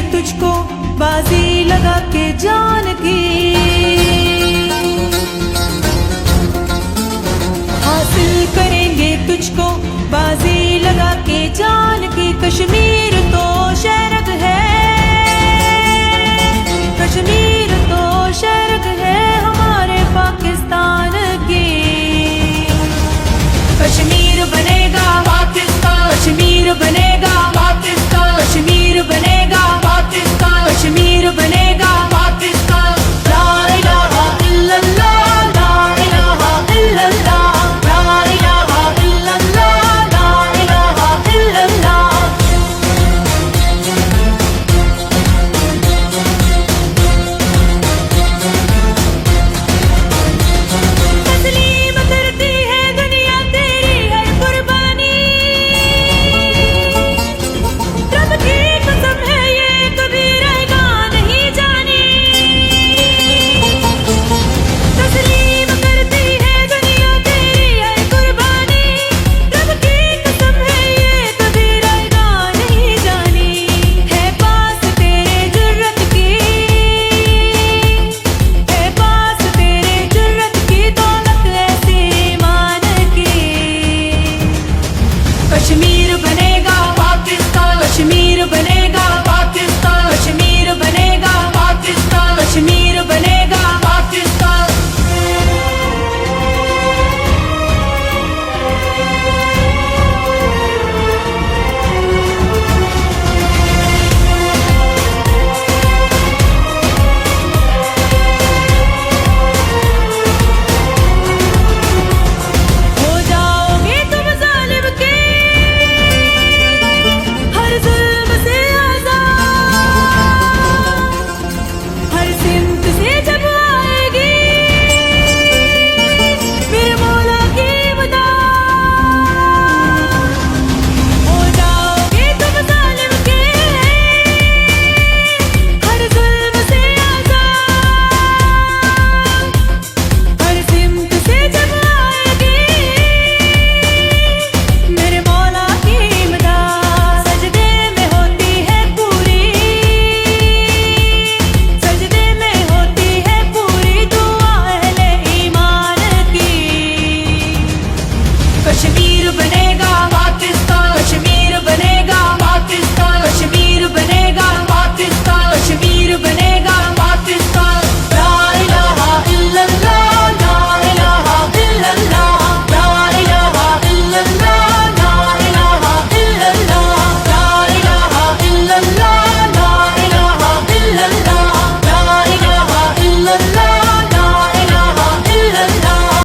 तुझको बाजी लगा के जान की, हासिल करेंगे तुझको बाजी लगा के जान की। कश्मीर तो शहरग है, कश्मीर तो शहरग है हमारे पाकिस्तान की। कश्मीर बनेगा पाकिस्तान, कश्मीर बनेगा पाकिस्तान, कश्मीर बनेगा पाकिस्तान, कश्मीर बनेगा पाकिस्तान। ला इलाहा इल्लल्लाह, ला इलाहा इल्लल्लाह, ला इलाहा इल्लल्लाह, ला इलाहा इल्लल्लाह। तस्लीम करती है दुनिया तेरी हर कुर्बानी, रब की कसम है ये कभी रहेगा नहीं जानी। तस्लीम करती है दुनिया तेरी हर कुर्बानी, रब की कसम है ये कभी रहेगा नहीं जानी। है पास तेरे जुर्रत की, है पास तेरे जुर्रत की दौलत ऐसी ईमान की। कश्मीर बनेगा पाकिस्तान, कश्मीर बनेगा पाकिस्तान, कश्मीर बनेगा पाकिस्तान, कश्मीर बनेगा पाकिस्तान। हो जाओगे तुम जालिम के हर जुल्म से आजाद, हर सिमत से जब आएगी मेरे मौला की मदद। हो जाओगे तुम जालिम के हर जुल्म से आजाद, हर सिमत से जब आएगी मेरे मौला की मदद। सजदे में होती है पूरी, सजदे में होती है पूरी दुआ अहले ईमान की। कश्मीर बने